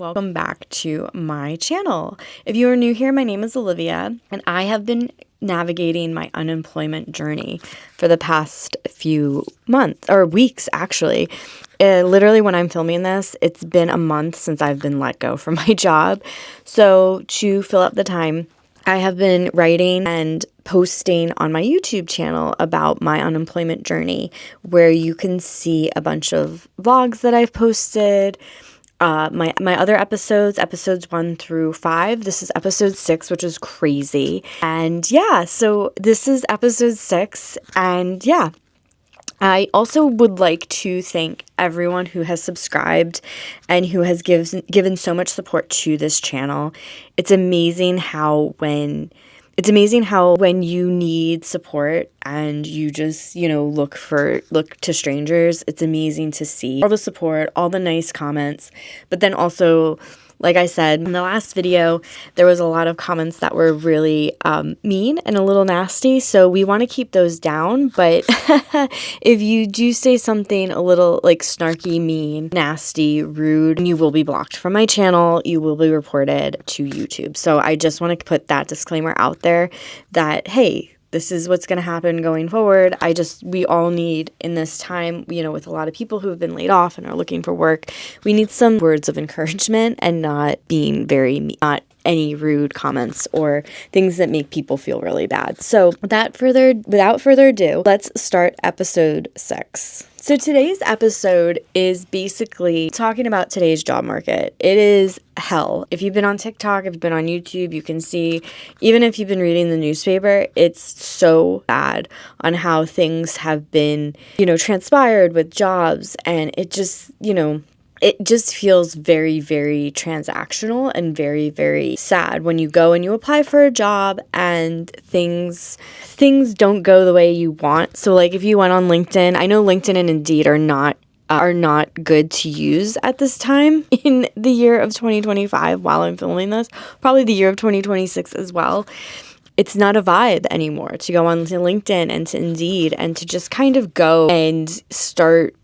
Welcome back to my channel. If you are new here, my name is Olivia, and I have been navigating my unemployment journey for the past few months, or weeks actually. Literally when I'm filming this, it's been a month since I've been let go from my job. So to fill up the time, I have been writing and posting on my YouTube channel about my unemployment journey, where you can see a bunch of vlogs that I've posted, my other episodes 1 through 5. This is episode 6, which is crazy. And yeah, so this is episode 6. And yeah, I also would like to thank everyone who has subscribed and who has given so much support to this channel. It's amazing how when you need support and you just, look to strangers, it's amazing to see all the support, all the nice comments. But then also, like I said in the last video, there was a lot of comments that were really mean and a little nasty. So we want to keep those down. But if you do say something a little like snarky, mean, nasty, rude, you will be blocked from my channel. You will be reported to YouTube. So I just want to put that disclaimer out there that, hey, this is what's going to happen going forward. We all need in this time, with a lot of people who have been laid off and are looking for work, we need some words of encouragement and not being not any rude comments or things that make people feel really bad. So without further ado, let's start episode 6. So today's episode is basically talking about today's job market. It is hell. If you've been on TikTok, if you've been on YouTube, you can see, even if you've been reading the newspaper, it's so bad on how things have been, transpired with jobs. And it just, it just feels very, very transactional and very, very sad when you go and you apply for a job and things don't go the way you want. So like if you went on LinkedIn, I know LinkedIn and Indeed are not good to use at this time in the year of 2025 while I'm filming this, probably the year of 2026 as well. It's not a vibe anymore to go on to LinkedIn and to Indeed and to just kind of go and start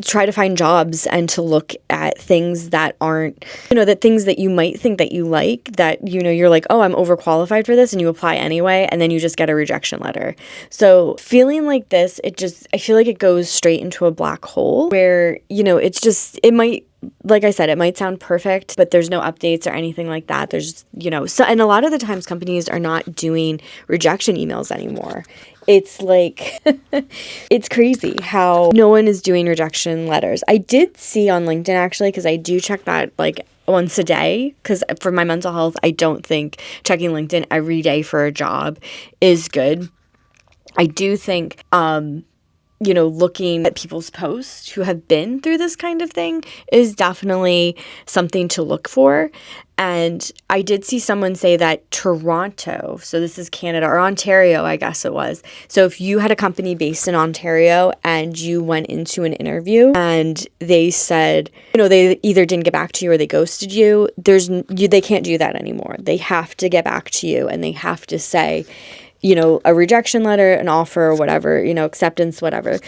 try to find jobs and to look at things that aren't, that things that you might think that you like, that, you're like, oh, I'm overqualified for this, and you apply anyway, and then you just get a rejection letter. So feeling like this, I feel like it goes straight into a black hole where, like I said, it might sound perfect, but there's no updates or anything like that. There's, and a lot of the times companies are not doing rejection emails anymore. It's like, it's crazy how no one is doing rejection letters. I did see on LinkedIn actually, because I do check that like once a day, because for my mental health, I don't think checking LinkedIn every day for a job is good. I do think, looking at people's posts who have been through this kind of thing is definitely something to look for. And I did see someone say that Toronto, so this is Canada, or Ontario, I guess it was. So if you had a company based in Ontario and you went into an interview and they said, they either didn't get back to you or they ghosted you, they can't do that anymore. They have to get back to you and they have to say, a rejection letter, an offer, whatever, acceptance, whatever.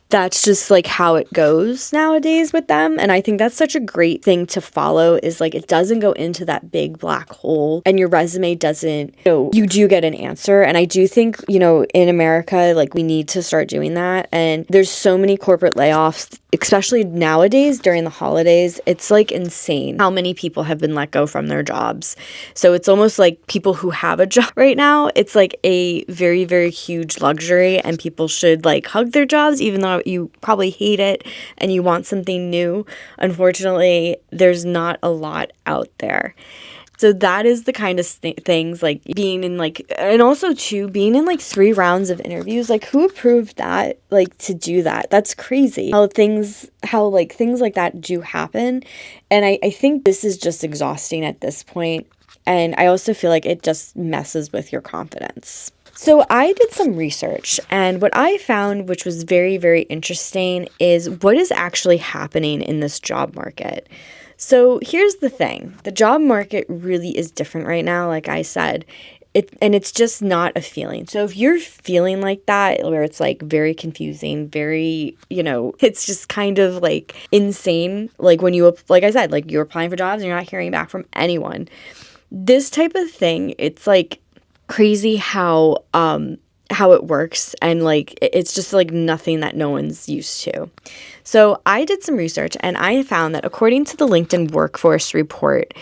That's just like how it goes nowadays with them. And I think that's such a great thing to follow, is like it doesn't go into that big black hole and your resume doesn't, you do get an answer. And I do think, in America, like we need to start doing that. And there's so many corporate layoffs, especially nowadays during the holidays. It's like insane how many people have been let go from their jobs. So it's almost like people who have a job right now, it's like a very, very huge luxury, and people should like hug their jobs, even though you probably hate it and you want something new. Unfortunately, there's not a lot out there. So that is the kind of things, like being in and also too, being in 3 rounds of interviews. Like who approved that, to do that? That's crazy how things like that do happen. And I think this is just exhausting at this point. And I also feel like it just messes with your confidence. So I did some research, and what I found, which was very, very interesting, is what is actually happening in this job market. So here's the thing. The job market really is different right now. Like I said, it's just not a feeling. So if you're feeling like that, where it's like very confusing, very, it's just kind of like insane. Like when like I said, like you're applying for jobs and you're not hearing back from anyone. This type of thing, it's like crazy how it works, and like it's just like nothing that no one's used to. So I did some research and I found that according to the LinkedIn Workforce Report,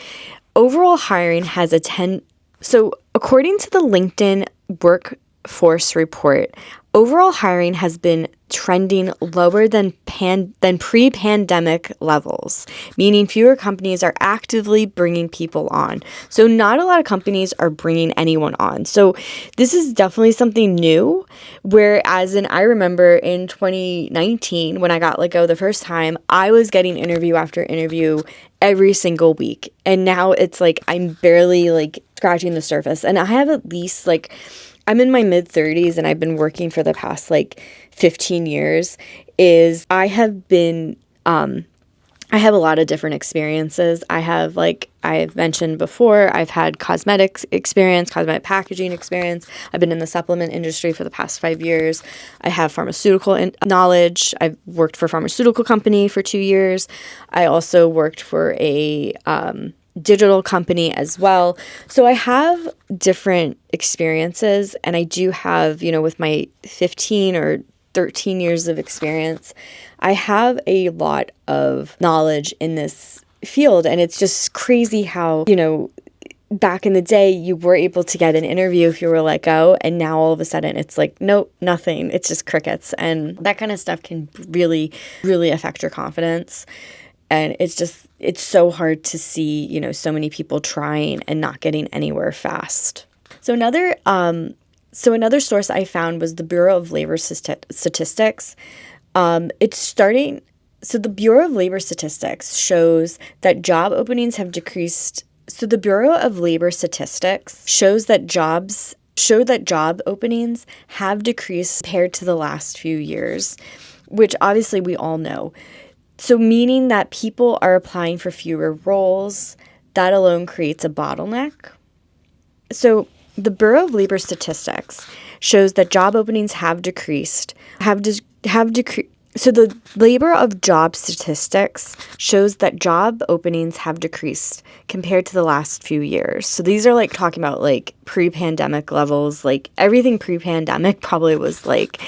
overall hiring has according to the LinkedIn Workforce Report, overall hiring has been trending lower than pre-pandemic levels, meaning fewer companies are actively bringing people on. So not a lot of companies are bringing anyone on. So this is definitely something new, whereas I remember in 2019 when I got let go the first time, I was getting interview after interview every single week. And now it's like I'm barely like scratching the surface. And I have at least like, I'm in my mid-30s and I've been working for the past like 15 years. I have a lot of different experiences. I have, like I've mentioned before, I've had cosmetic packaging experience. I've been in the supplement industry for the past 5 years. I have pharmaceutical knowledge. I've worked for a pharmaceutical company for 2 years. I also worked for a digital company as well. So I have different experiences, and I do have, with my 15 or 13 years of experience, I have a lot of knowledge in this field. And it's just crazy how, back in the day, you were able to get an interview if you were let go, and now all of a sudden it's like, nope, nothing. It's just crickets. And that kind of stuff can really, really affect your confidence. And it's so hard to see, so many people trying and not getting anywhere fast. So another source I found was the Bureau of Labor Statistics. So the Bureau of Labor Statistics shows that job openings have decreased. So the Bureau of Labor Statistics shows that job openings have decreased compared to the last few years, which obviously we all know. So meaning that people are applying for fewer roles, that alone creates a bottleneck. So the Bureau of Labor Statistics shows that job openings have decreased. So the Labor of Job Statistics shows that job openings have decreased compared to the last few years. So these are like talking about like pre-pandemic levels, like everything pre-pandemic probably was like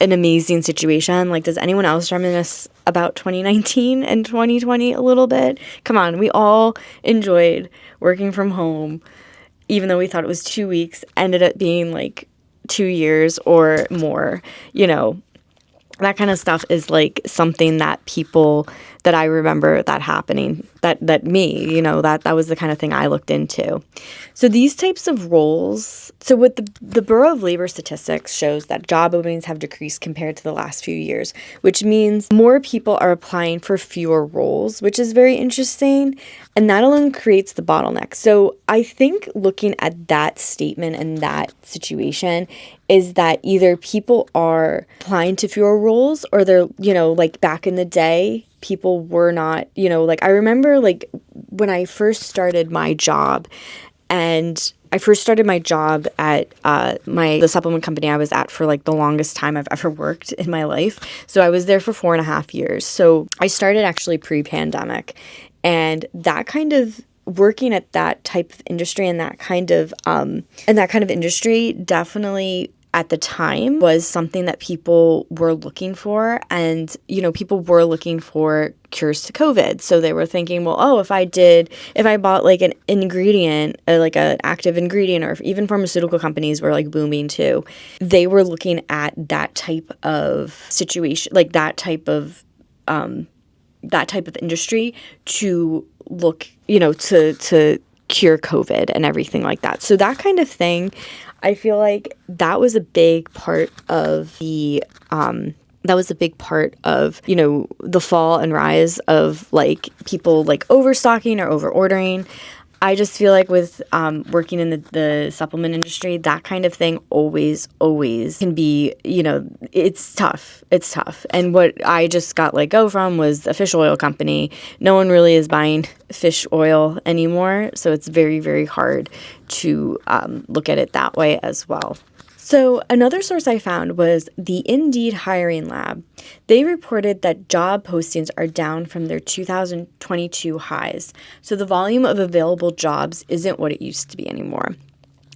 an amazing situation. Like, does anyone else reminisce about 2019 and 2020 a little bit? Come on, we all enjoyed working from home, even though we thought it was 2 weeks, ended up being like 2 years or more, That kind of stuff is like something that I remember that happening, that me, that was the kind of thing I looked into. So these types of roles, so what the Bureau of Labor Statistics shows that job openings have decreased compared to the last few years, which means more people are applying for fewer roles, which is very interesting. And that alone creates the bottleneck. So I think looking at that statement and that situation is that either people are applying to fewer roles, or they're, like back in the day, people were not, like I remember like when I first started my job, and I first started my job at the supplement company I was at for like the longest time I've ever worked in my life. So I was there for 4.5 years. So I started actually pre-pandemic, and that kind of working at that type of industry and that kind of industry definitely at the time was something that people were looking for. And, people were looking for cures to COVID. So they were thinking, well, if I bought like an ingredient, like an active ingredient, or even pharmaceutical companies were like booming too. They were looking at that type of situation, like that type of industry to look, to cure COVID and everything like that. So that kind of thing, I feel like that was a big part of the the fall and rise of like people like overstocking or over ordering. I just feel like with working in the supplement industry, that kind of thing always can be, it's tough. It's tough. And what I just got let go from was a fish oil company. No one really is buying fish oil anymore. So it's very, very hard to look at it that way as well. So another source I found was the Indeed Hiring Lab. They reported that job postings are down from their 2022 highs. So the volume of available jobs isn't what it used to be anymore.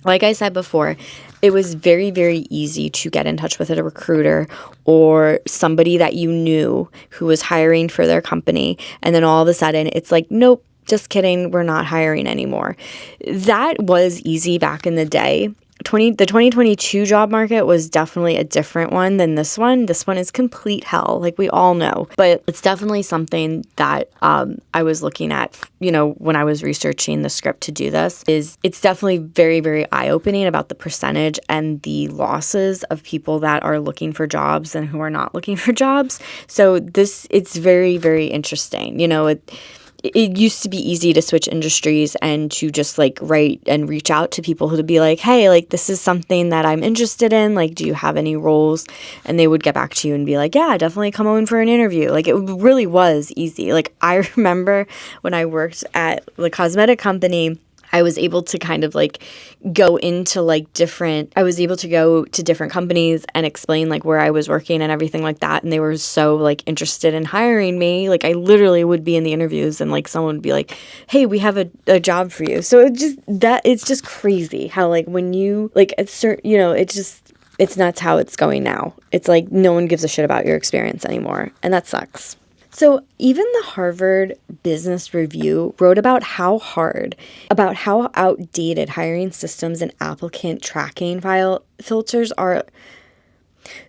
Like I said before, it was very, very easy to get in touch with a recruiter or somebody that you knew who was hiring for their company. And then all of a sudden it's like, nope, just kidding, we're not hiring anymore. That was easy back in the day. The 2022 job market was definitely a different one than this one. This one is complete hell, like we all know. But it's definitely something that I was looking at, when I was researching the script to do this, it's definitely very, very eye-opening about the percentage and the losses of people that are looking for jobs and who are not looking for jobs. So it's very, very interesting. It used to be easy to switch industries and to just write and reach out to people who would be like, hey, this is something that I'm interested in. Do you have any roles? And they would get back to you and be like, yeah, definitely come on for an interview. It really was easy. I remember when I worked at the cosmetic company, I was able to kind of go into I was able to go to different companies and explain where I was working and everything like that. And they were so interested in hiring me. I literally would be in the interviews and someone would be like, hey, we have a job for you. So it's just crazy how when you it's nuts how it's going now. It's no one gives a shit about your experience anymore. And that sucks. So even the Harvard Business Review wrote about how outdated hiring systems and applicant tracking filters are.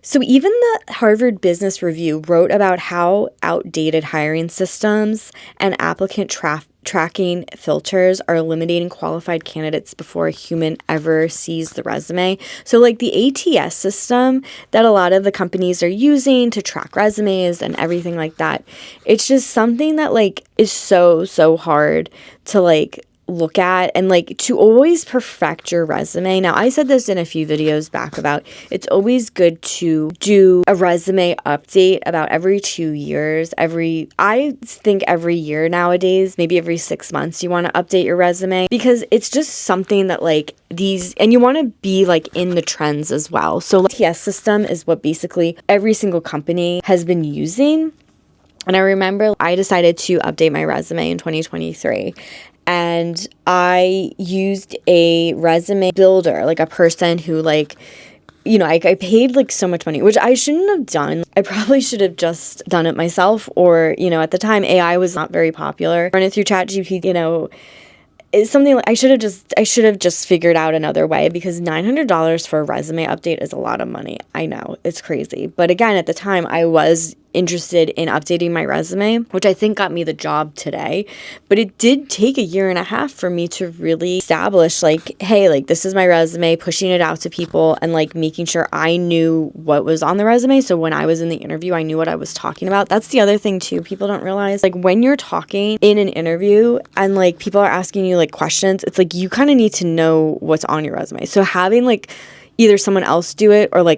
So even the Harvard Business Review wrote about how outdated hiring systems and applicant tracking filters are eliminating qualified candidates before a human ever sees the resume. So the ATS system that a lot of the companies are using to track resumes and everything like that, it's just something that is so hard to look at and to always perfect your resume. Now, I said this in a few videos back about it's always good to do a resume update about every 2 years. I think every year nowadays, maybe every 6 months, you want to update your resume because it's just something that and you want to be in the trends as well. So TS system is what basically every single company has been using. And I remember I decided to update my resume in 2023. And I used a resume builder, a person who I paid so much money, which I shouldn't have done. I probably should have just done it myself, or, at the time AI was not very popular. Run it through ChatGPT, it's something I should have just figured out another way, because $900 for a resume update is a lot of money. I know, it's crazy. But again, at the time I was interested in updating my resume, which I think got me the job today. But it did take a year and a half for me to really establish hey, this is my resume, pushing it out to people and making sure I knew what was on the resume. So when I was in the interview, I knew what I was talking about. That's the other thing too. People don't realize when you're talking in an interview and people are asking you questions, it's you kind of need to know what's on your resume. So having either someone else do it or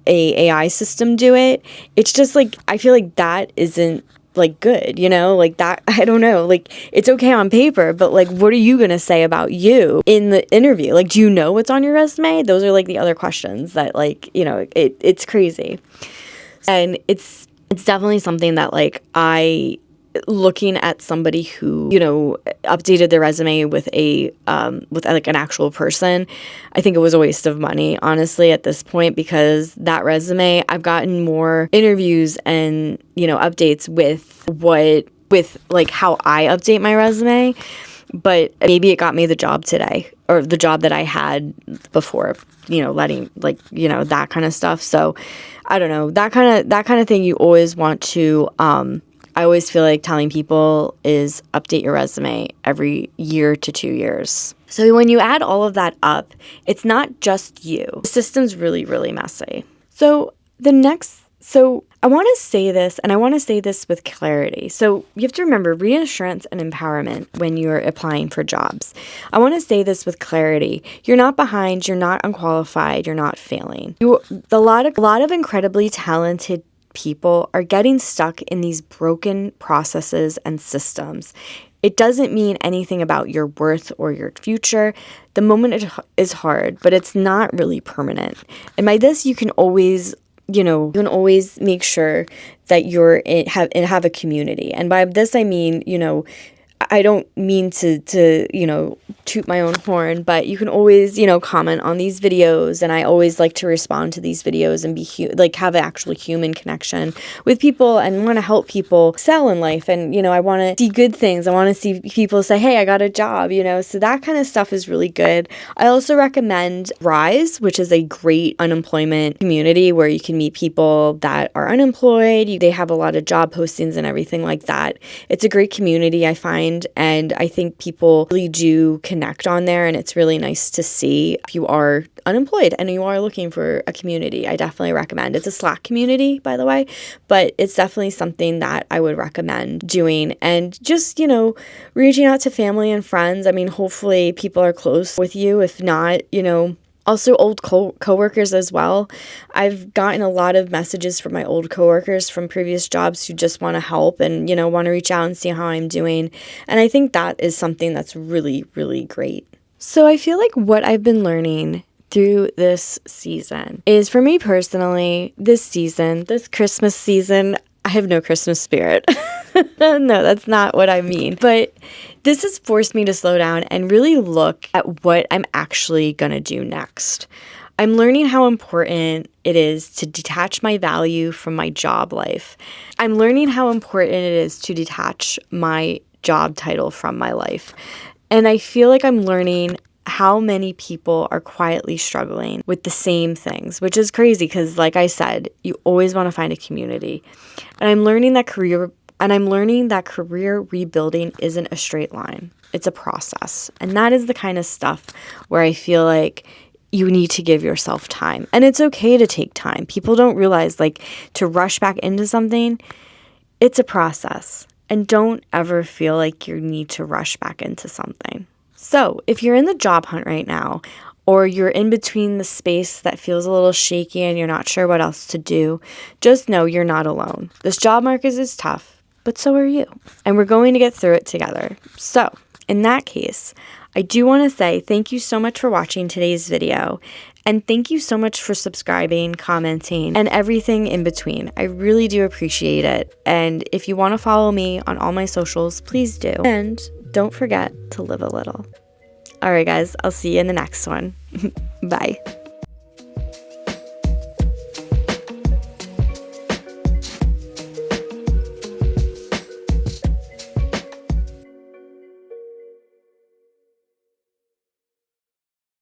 a AI system do it, it's just I feel that isn't good, that, I don't know, it's okay on paper, but what are you going to say about you in the interview? Do you know what's on your resume? Those are the other questions that it's crazy. And it's definitely something that looking at somebody who, updated their resume with an actual person, I think it was a waste of money, honestly, at this point, because that resume, I've gotten more interviews and, updates with how I update my resume, but maybe it got me the job today, or the job that I had before, letting that kind of stuff. So I don't know, that kind of thing you always want to, I always feel telling people is update your resume every year to 2 years. So when you add all of that up, it's not just you. The system's really, really messy. So I want to say this, and I want to say this with clarity. So you have to remember reassurance and empowerment when you're applying for jobs. I want to say this with clarity. You're not behind, you're not unqualified, you're not failing. A lot of incredibly talented people are getting stuck in these broken processes and systems. It doesn't mean anything about your worth or your future. The moment is hard, but it's not really permanent. And by this, you can always make sure that have a community. And by this, I mean, I don't mean to toot my own horn, but you can always, comment on these videos. And I always like to respond to these videos and have an actual human connection with people and want to help people excel in life. And, I want to see good things. I want to see people say, hey, I got a job, so that kind of stuff is really good. I also recommend Rise, which is a great unemployment community where you can meet people that are unemployed. They have a lot of job postings and everything like that. It's a great community, I find. And I think people really do connect on there, and it's really nice to see if you are unemployed and you are looking for a community. I definitely recommend. It's a Slack community, by the way, but it's definitely something that I would recommend doing. And just, reaching out to family and friends. I mean, hopefully people are close with you. If not, also old coworkers as well. I've gotten a lot of messages from my old coworkers from previous jobs who just want to help and, want to reach out and see how I'm doing. And I think that is something that's really, really great. So I feel like what I've been learning through this season is, for me personally, this Christmas season, I have no Christmas spirit. No, that's not what I mean. But this has forced me to slow down and really look at what I'm actually going to do next. I'm learning how important it is to detach my value from my job life. I'm learning how important it is to detach my job title from my life. And I feel like I'm learning how many people are quietly struggling with the same things, which is crazy because, like I said, you always want to find a community. And I'm learning that career rebuilding isn't a straight line. It's a process. And that is the kind of stuff where I feel like you need to give yourself time. And it's okay to take time. People don't realize, to rush back into something, it's a process. And don't ever feel like you need to rush back into something. So if you're in the job hunt right now, or you're in between the space that feels a little shaky and you're not sure what else to do, just know you're not alone. This job market is tough, but so are you. And we're going to get through it together. So in that case, I do want to say thank you so much for watching today's video. And thank you so much for subscribing, commenting, and everything in between. I really do appreciate it. And if you want to follow me on all my socials, please do. And don't forget to live a little. All right, guys, I'll see you in the next one. Bye.